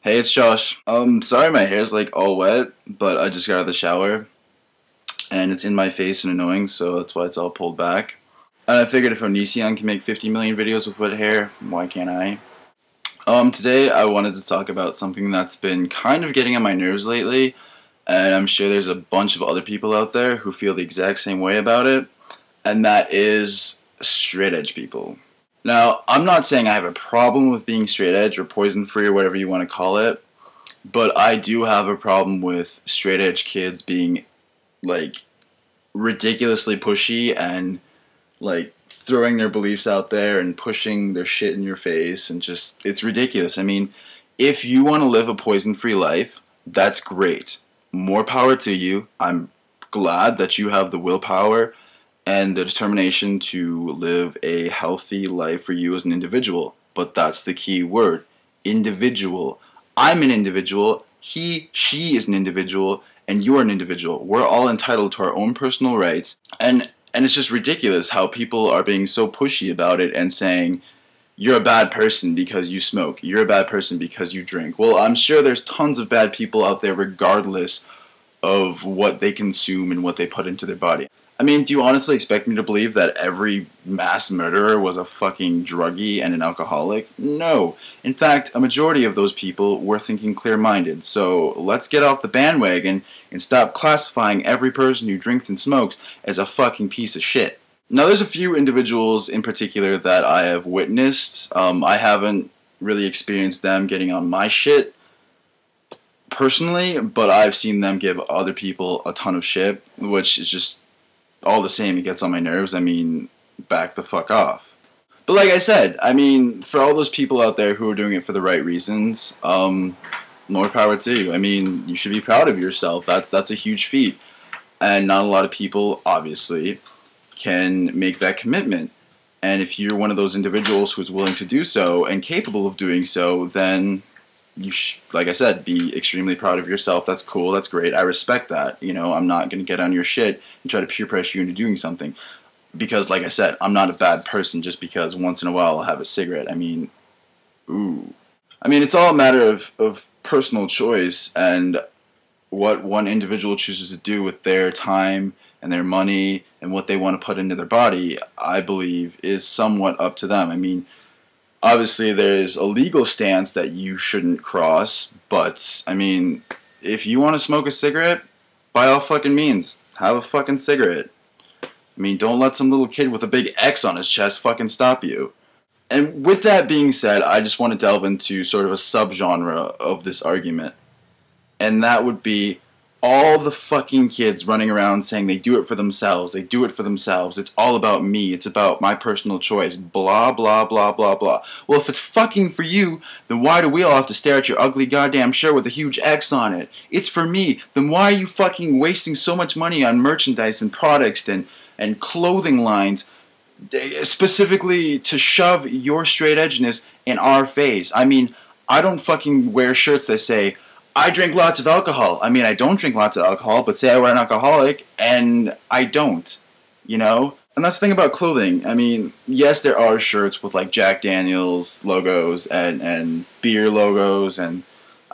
Hey, it's Josh. Sorry my hair's like all wet, but I just got out of the shower and it's in my face and annoying, so that's why it's all pulled back. And I figured if Onision can make 50 million videos with wet hair, why can't I? Today I wanted to talk about something that's been kind of getting on my nerves lately, and I'm sure there's a bunch of other people out there who feel the exact same way about it, and that is straight edge people. Now, I'm not saying I have a problem with being straight edge or poison free or whatever you want to call it, but I do have a problem with straight edge kids being like ridiculously pushy and like throwing their beliefs out there and pushing their shit in your face, and just, it's ridiculous. I mean, if you want to live a poison free life, that's great. More power to you. I'm glad that you have the willpower and the determination to live a healthy life for you as an individual. But that's the key word, individual. I'm an individual, she is an individual, and you're an individual. We're all entitled to our own personal rights, and it's just ridiculous how people are being so pushy about it and saying, you're a bad person because you smoke, you're a bad person because you drink. Well, I'm sure there's tons of bad people out there regardless of what they consume and what they put into their body. I mean, do you honestly expect me to believe that every mass murderer was a fucking druggie and an alcoholic? No. In fact, a majority of those people were thinking clear-minded. So let's get off the bandwagon and stop classifying every person who drinks and smokes as a fucking piece of shit. Now, there's a few individuals in particular that I have witnessed. I haven't really experienced them getting on my shit personally, but I've seen them give other people a ton of shit, which is just all the same, it gets on my nerves. I mean, back the fuck off. But like I said, I mean, for all those people out there who are doing it for the right reasons, more power to you. I mean, you should be proud of yourself. That's a huge feat. And not a lot of people, obviously, can make that commitment. And if you're one of those individuals who's willing to do so and capable of doing so, then you like I said, be extremely proud of yourself. That's cool. That's great. I respect that. You know, I'm not going to get on your shit and try to peer pressure you into doing something. Because, like I said, I'm not a bad person just because once in a while I'll have a cigarette. I mean, ooh. I mean, it's all a matter of personal choice and what one individual chooses to do with their time and their money and what they want to put into their body, I believe, is somewhat up to them. I mean, obviously, there's a legal stance that you shouldn't cross, but, I mean, if you want to smoke a cigarette, by all fucking means, have a fucking cigarette. I mean, don't let some little kid with a big X on his chest fucking stop you. And with that being said, I just want to delve into sort of a subgenre of this argument, and that would be all the fucking kids running around saying they do it for themselves, it's all about me, it's about my personal choice, blah, blah, blah, blah, blah. Well, if it's fucking for you, then why do we all have to stare at your ugly goddamn shirt with a huge X on it? It's for me, then why are you fucking wasting so much money on merchandise and products and clothing lines, specifically to shove your straight edgeness in our face? I mean, I don't fucking wear shirts that say, I drink lots of alcohol. I mean, I don't drink lots of alcohol, but say I were an alcoholic, and I don't, you know? And that's the thing about clothing. I mean, yes, there are shirts with, like, Jack Daniels logos and beer logos, and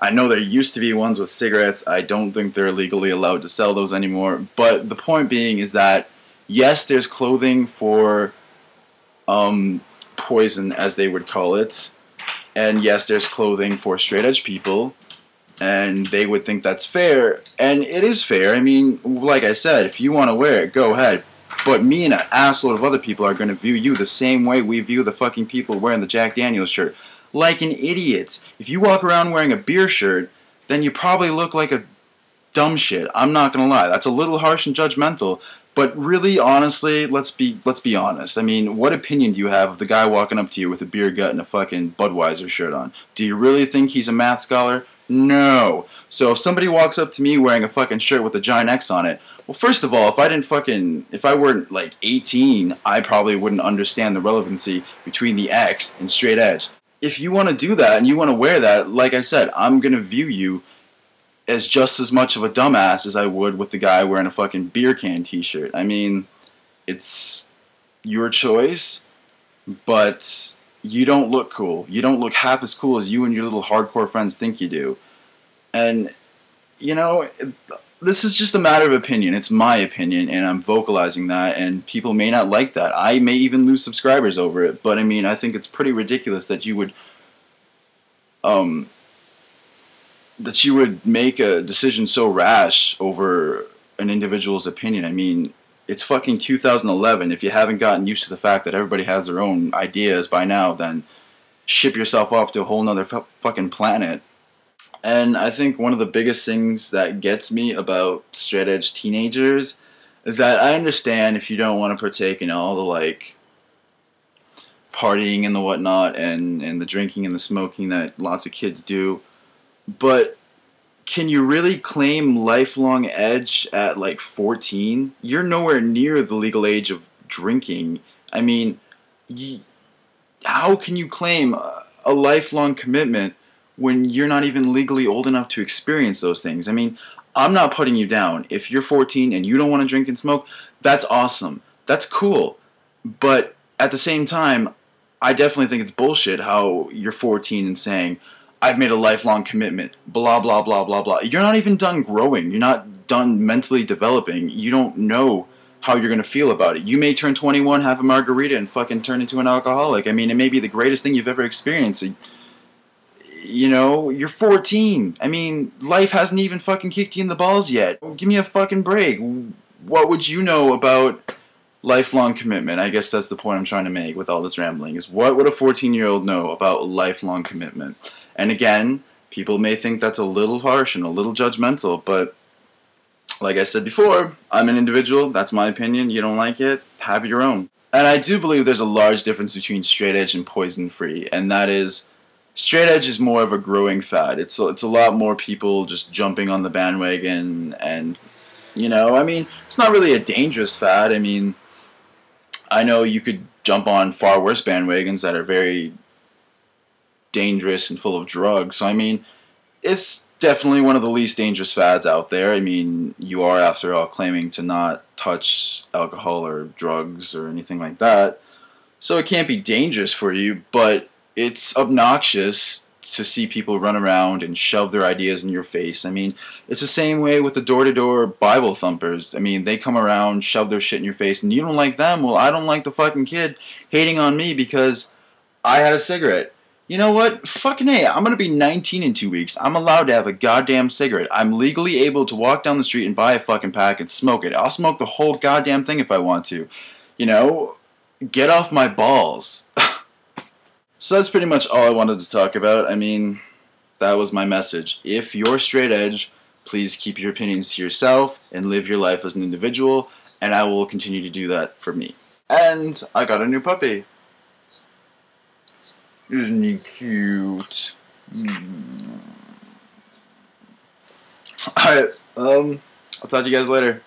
I know there used to be ones with cigarettes. I don't think they're legally allowed to sell those anymore. But the point being is that, yes, there's clothing for poison, as they would call it, and yes, there's clothing for straight-edge people, and they would think that's fair, and it is fair. I mean, like I said, if you want to wear it, go ahead. But me and an assload of other people are going to view you the same way we view the fucking people wearing the Jack Daniels shirt. Like an idiot. If you walk around wearing a beer shirt, then you probably look like a dumb shit. I'm not going to lie. That's a little harsh and judgmental. But really, honestly, let's be honest. I mean, what opinion do you have of the guy walking up to you with a beer gut and a fucking Budweiser shirt on? Do you really think he's a math scholar? No. So if somebody walks up to me wearing a fucking shirt with a giant X on it, well, first of all, if I weren't like 18, I probably wouldn't understand the relevancy between the X and straight edge. If you want to do that and you want to wear that, like I said, I'm going to view you as just as much of a dumbass as I would with the guy wearing a fucking beer can t-shirt. I mean, it's your choice, but you don't look cool. You don't look half as cool as you and your little hardcore friends think you do. And, you know, this is just a matter of opinion. It's my opinion, and I'm vocalizing that, and people may not like that. I may even lose subscribers over it, but I mean, I think it's pretty ridiculous that you would make a decision so rash over an individual's opinion. I mean, it's fucking 2011. If you haven't gotten used to the fact that everybody has their own ideas by now, then ship yourself off to a whole nother fucking planet. And I think one of the biggest things that gets me about straight edge teenagers is that I understand if you don't want to partake in all the like partying and the whatnot and the drinking and the smoking that lots of kids do, but can you really claim lifelong edge at like 14? You're nowhere near the legal age of drinking. I mean, how can you claim a lifelong commitment when you're not even legally old enough to experience those things? I mean, I'm not putting you down. If you're 14 and you don't want to drink and smoke, that's awesome. That's cool. But at the same time, I definitely think it's bullshit how you're 14 and saying, I've made a lifelong commitment, blah, blah, blah, blah, blah. You're not even done growing. You're not done mentally developing. You don't know how you're going to feel about it. You may turn 21, have a margarita, and fucking turn into an alcoholic. I mean, it may be the greatest thing you've ever experienced. You know, you're 14. I mean, life hasn't even fucking kicked you in the balls yet. Give me a fucking break. What would you know about lifelong commitment? I guess that's the point I'm trying to make with all this rambling, is what would a 14-year-old know about lifelong commitment? And again, people may think that's a little harsh and a little judgmental, but like I said before, I'm an individual. That's my opinion. You don't like it, have your own. And I do believe there's a large difference between straight edge and poison free, and that is straight edge is more of a growing fad. It's a lot more people just jumping on the bandwagon, and, you know, I mean, it's not really a dangerous fad. I mean, I know you could jump on far worse bandwagons that are very dangerous and full of drugs. So, I mean, it's definitely one of the least dangerous fads out there. I mean, you are, after all, claiming to not touch alcohol or drugs or anything like that. So it can't be dangerous for you, but it's obnoxious to see people run around and shove their ideas in your face. I mean, it's the same way with the door-to-door Bible thumpers. I mean, they come around, shove their shit in your face, and you don't like them. Well, I don't like the fucking kid hating on me because I had a cigarette. You know what? Fucking hey, I'm gonna be 19 in 2 weeks. I'm allowed to have a goddamn cigarette. I'm legally able to walk down the street and buy a fucking pack and smoke it. I'll smoke the whole goddamn thing if I want to. You know? Get off my balls. So that's pretty much all I wanted to talk about. I mean, that was my message. If you're straight edge, please keep your opinions to yourself and live your life as an individual, and I will continue to do that for me. And I got a new puppy. Isn't he cute? Alright, I'll talk to you guys later.